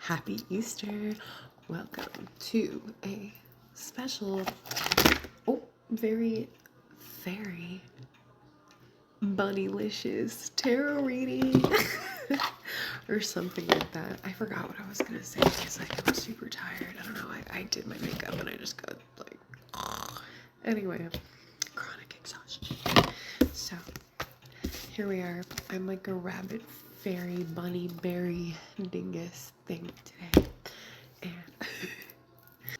Happy Easter. Welcome to a special, very, very bunnylicious tarot reading or something like that. I forgot what I was gonna say because I'm super tired. I don't know. I did my makeup and I just got like, anyway, chronic exhaustion. So here we are. I'm like a rabbit fairy bunny berry dingus thing today, and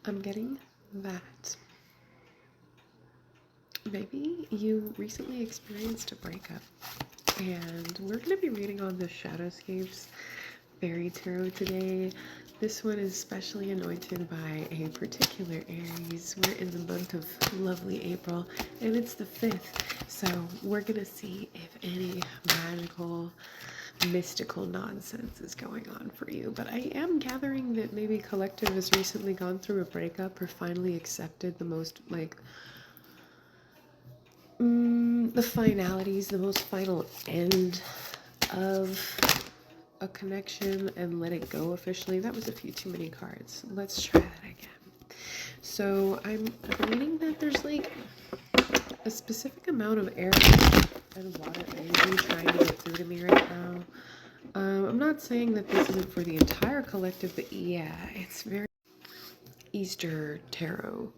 I'm getting that maybe you recently experienced a breakup, and we're going to be reading on the Shadowscapes Fairy Tarot today. This one is specially anointed by a particular Aries. We're in the month of lovely April, and it's the 5th, so we're going to see if any magical, mystical nonsense is going on for you. But I am gathering that maybe collective has recently gone through a breakup or finally accepted the most, like, the finalities, the most final end of a connection and let it go officially. That was a few too many cards. Let's try that again. So I'm reading that there's like a specific amount of air and water energy trying to get through to me right now. I'm not saying that this isn't for the entire collective, but yeah, it's very Easter tarot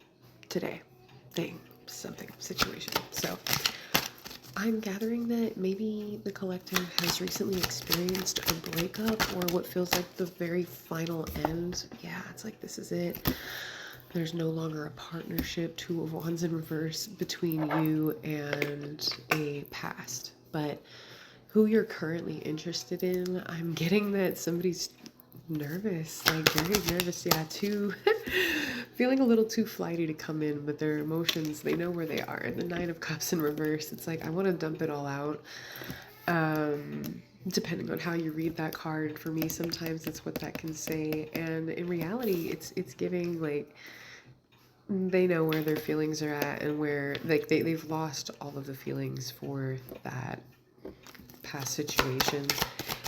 today thing, something, situation. So I'm gathering that maybe the collective has recently experienced a breakup or what feels like the very final end. Yeah, it's like this is it. There's no longer a partnership, 2 of Wands in reverse, between you and a past. But who you're currently interested in, I'm getting that somebody's nervous, like very nervous. Yeah, too feeling a little too flighty to come in, but their emotions, they know where they are. And the 9 of Cups in reverse, it's like I want to dump it all out. Depending on how you read that card, for me sometimes that's what that can say, and in reality it's giving like they know where their feelings are at and where like they've lost all of the feelings for that past situation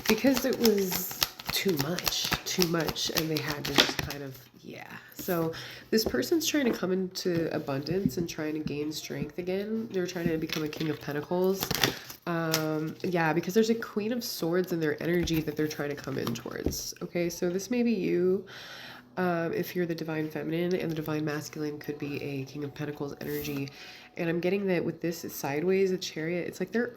because it was too much, and they had to just kind of, yeah. So this person's trying to come into abundance and trying to gain strength again. They're trying to become a King of Pentacles. Yeah, because there's a Queen of Swords in their energy that they're trying to come in towards. Okay, so this may be you. If you're the Divine Feminine, and the Divine Masculine could be a King of Pentacles energy. And I'm getting that with this sideways, the Chariot, it's like they're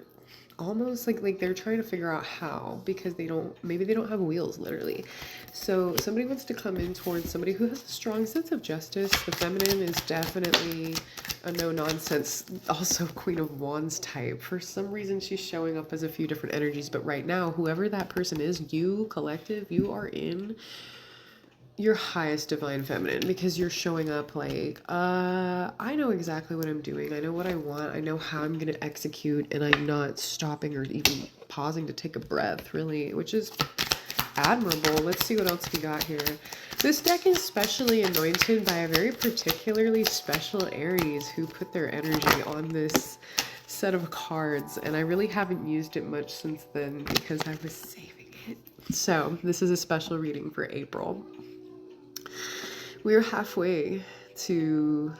almost like they're trying to figure out how, because maybe they don't have wheels, literally. So somebody wants to come in towards somebody who has a strong sense of justice. The feminine is definitely a no-nonsense, also Queen of Wands type. For some reason she's showing up as a few different energies, but right now, whoever that person is, you collective, you are in your highest divine feminine, because you're showing up like, I know exactly what I'm doing. I know what I want. I know how I'm going to execute, and I'm not stopping or even pausing to take a breath, really, which is admirable. Let's see what else we got here. This deck is specially anointed by a very particularly special Aries who put their energy on this set of cards, and I really haven't used it much since then because I was saving it. So this is a special reading for April. We're halfway to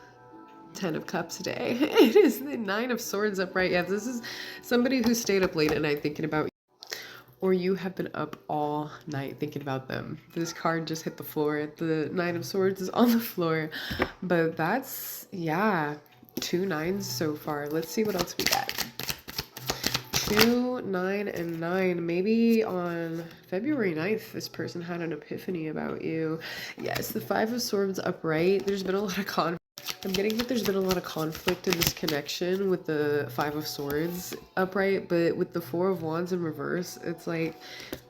10 of Cups today. It is the 9 of Swords upright. Yeah, this is somebody who stayed up late at night thinking about you, or you have been up all night thinking about them. This card just hit the floor. The 9 of Swords is on the floor. But that's, yeah, 2 9s so far. Let's see what else we got. 2, 9, and 9. Maybe on February 9th, this person had an epiphany about you. Yes, the 5 of Swords upright. There's been a lot of conflict. I'm getting that there's been a lot of conflict in this connection with the 5 of Swords upright, but with the 4 of Wands in reverse, it's like,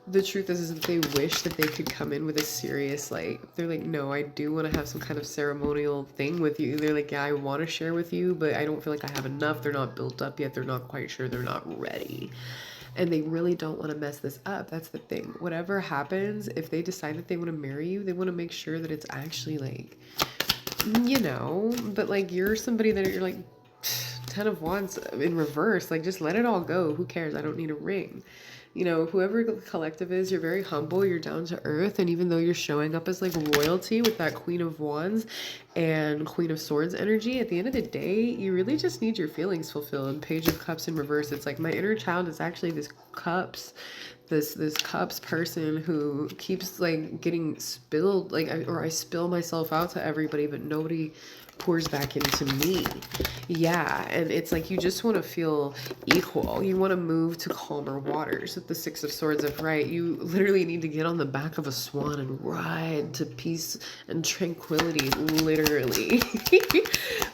the truth is that they wish that they could come in with a serious, like, they're like, no, I do want to have some kind of ceremonial thing with you. They're like, yeah, I want to share with you, but I don't feel like I have enough. They're not built up yet. They're not quite sure. They're not ready. And they really don't want to mess this up. That's the thing. Whatever happens, if they decide that they want to marry you, they want to make sure that it's actually like, you know, but like you're somebody that you're like 10 of Wands in reverse, like just let it all go. Who cares? I don't need a ring. You know, whoever the collective is, you're very humble, you're down to earth, and even though you're showing up as like royalty with that Queen of Wands and Queen of Swords energy, at the end of the day, you really just need your feelings fulfilled. Page of Cups in reverse. It's like my inner child is actually this cups person who keeps like getting spilled, like I spill myself out to everybody, but nobody pours back into me. Yeah, and it's like you just want to feel equal. You want to move to calmer waters. With the Six of Swords upright, you literally need to get on the back of a swan and ride to peace and tranquility, literally.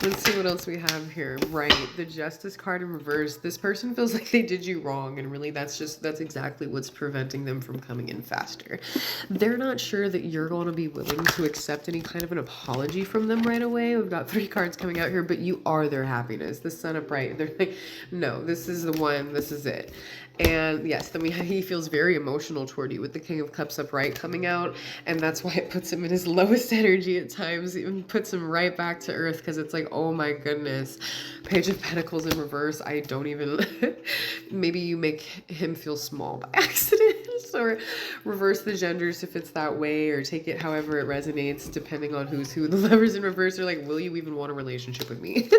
Let's see what else we have here. Right, the Justice card in reverse. This person feels like they did you wrong, and really that's exactly what's preventing them from coming in faster. They're not sure that you're going to be willing to accept any kind of an apology from them right away. We've got 3 cards coming out here, but you are their happiness. The Sun upright. They're like, no, this is the one. This is it. And yes, then he feels very emotional toward you with the King of Cups upright coming out, and that's why it puts him in his lowest energy at times. It even puts him right back to earth because it's like, oh my goodness. Page of Pentacles in reverse. I don't even. Maybe you make him feel small by accident, or reverse the genders if it's that way, or take it however it resonates depending on who's who. The Lovers in reverse are like, will you even want a relationship with me?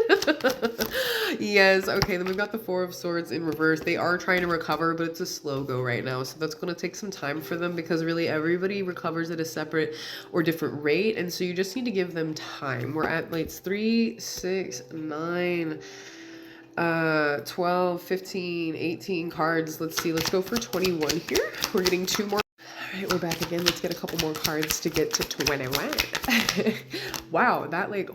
Yes. Okay, then we've got the Four of Swords in reverse. They are trying to recover, but it's a slow go right now, so that's going to take some time for them because really everybody recovers at a separate or different rate, and so you just need to give them time. We're at like 3, 6, 9, 12, 15, 18 cards. Let's see, let's go for 21 here. We're getting 2 more. All right, we're back again. Let's get a couple more cards to get to 21. Wow, that like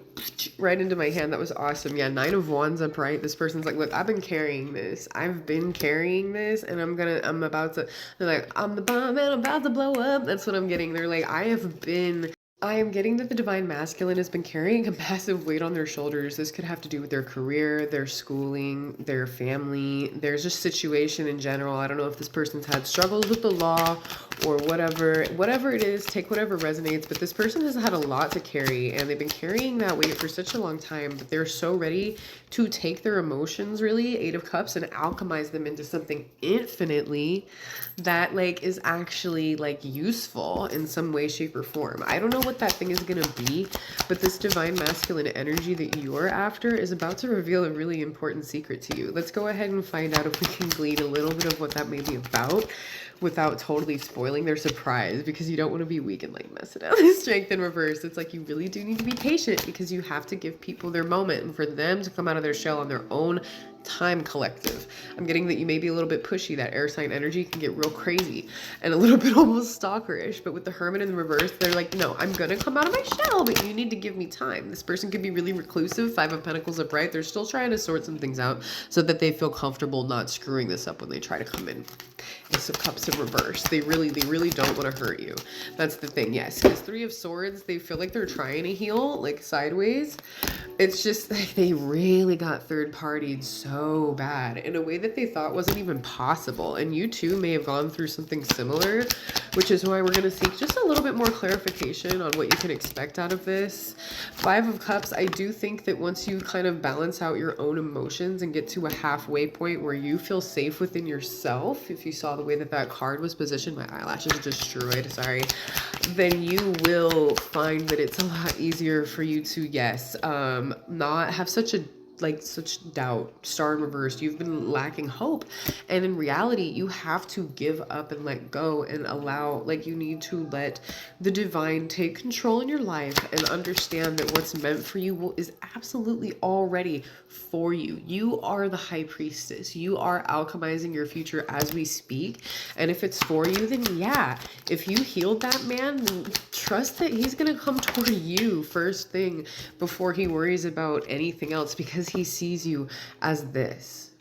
right into my hand. That was awesome. Yeah, 9 of Wands upright. This person's like, look, I've been carrying this. And I'm about to, they're like, I'm the bomb and I'm about to blow up. That's what I'm getting. They're like, I am getting that the Divine Masculine has been carrying a massive weight on their shoulders. This could have to do with their career, their schooling, their family. There's just situation in general. I don't know if this person's had struggles with the law or whatever. Whatever it is, take whatever resonates. But this person has had a lot to carry, and they've been carrying that weight for such a long time. But they're so ready to take their emotions, really, 8 of Cups, and alchemize them into something infinitely that like is actually like useful in some way, shape, or form. I don't know what that thing is going to be, but this Divine Masculine energy that you're after is about to reveal a really important secret to you. Let's go ahead and find out if we can glean a little bit of what that may be about without totally spoiling their surprise, because you don't want to be weak and like mess it up. Strength in reverse. It's like you really do need to be patient because you have to give people their moment and for them to come out of their shell on their own time, collective. I'm getting that you may be a little bit pushy. That air sign energy can get real crazy and a little bit almost stalkerish, but with the Hermit in the reverse, they're like, no, I'm gonna come out of my shell, but you need to give me time. This person could be really reclusive. 5 of Pentacles upright. They're still trying to sort some things out so that they feel comfortable not screwing this up when they try to come in. Ace of Cups in reverse. They really don't want to hurt you. That's the thing. Yes, because 3 of Swords, they feel like they're trying to heal like sideways. It's just like they really got third-partied so bad in a way that they thought wasn't even possible. And you too may have gone through something similar, which is why we're going to seek just a little bit more clarification on what you can expect out of this. 5 of Cups, I do think that once you kind of balance out your own emotions and get to a halfway point where you feel safe within yourself, if you saw the way that that card was positioned, my eyelashes are destroyed, sorry, then you will find that it's a lot easier for you to, yes, not have such doubt. Star in reverse. You've been lacking hope, and in reality you have to give up and let go and allow, like, you need to let the divine take control in your life and understand that what's meant for you is absolutely already for you. You are the high priestess. You are alchemizing your future as we speak, and if it's for you, then yeah, if you healed that man, then trust that he's gonna come toward you first thing before he worries about anything else, because he sees you as this.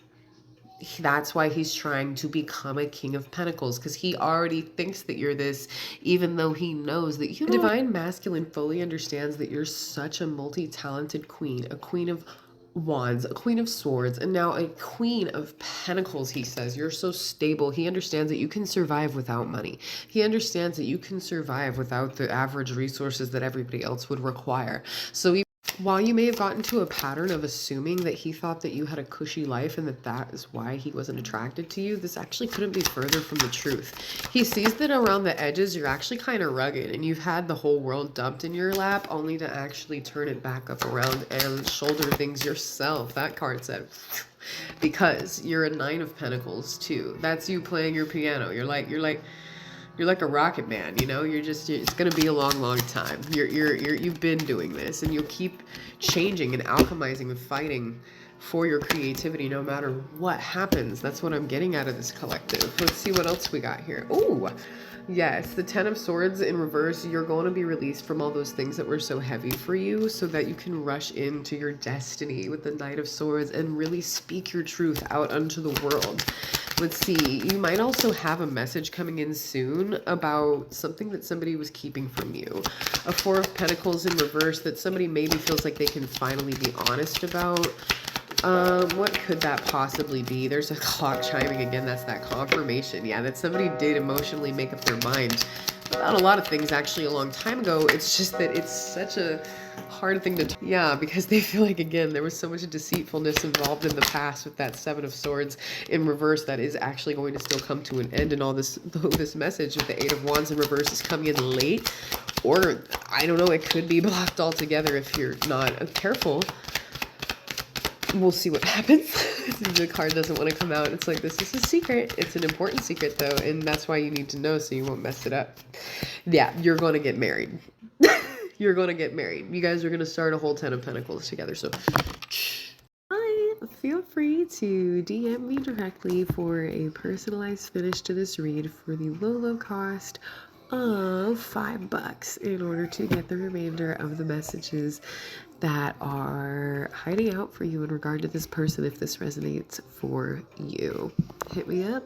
That's why he's trying to become a King of Pentacles, because he already thinks that you're this, even though he knows that you. The Divine Masculine fully understands that you're such a multi-talented queen, a Queen of Wands, a Queen of Swords, and now a Queen of Pentacles. He says you're so stable. He understands that you can survive without money. He understands that you can survive without the average resources that everybody else would require. So while you may have gotten to a pattern of assuming that he thought that you had a cushy life and that is why he wasn't attracted to you, this actually couldn't be further from the truth. He sees that around the edges, you're actually kind of rugged and you've had the whole world dumped in your lap only to actually turn it back up around and shoulder things yourself. That card said, because you're a 9 of Pentacles too. That's you playing your piano. You're like a rocket man, you know. It's gonna be a long time. You've been doing this, and you'll keep changing and alchemizing and fighting for your creativity no matter what happens. That's what I'm getting out of this collective. Let's see what else we got here. Oh, yes, the 10 of Swords in reverse. You're going to be released from all those things that were so heavy for you so that you can rush into your destiny with the Knight of Swords and really speak your truth out unto the world. Let's see, you might also have a message coming in soon about something that somebody was keeping from you. A 4 of Pentacles in reverse that somebody maybe feels like they can finally be honest about. What could that possibly be? There's a clock chiming again. That's that confirmation. Yeah, that somebody did emotionally make up their mind about a lot of things actually a long time ago. It's just that it's such a hard thing to, yeah, because they feel like, again, there was so much deceitfulness involved in the past with that 7 of Swords in reverse that is actually going to still come to an end. And all this message with the 8 of Wands in reverse is coming in late, or I don't know, it could be blocked altogether if you're not careful. We'll see what happens. The card doesn't want to come out. It's like, this is a secret. It's an important secret though, and that's why you need to know so you won't mess it up. Yeah, you're going to get married. You're going to get married. You guys are going to start a whole 10 of Pentacles together. So feel free to DM me directly for a personalized finish to this read for the low cost of $5 in order to get the remainder of the messages that are hiding out for you in regard to this person if this resonates for you. Hit me up.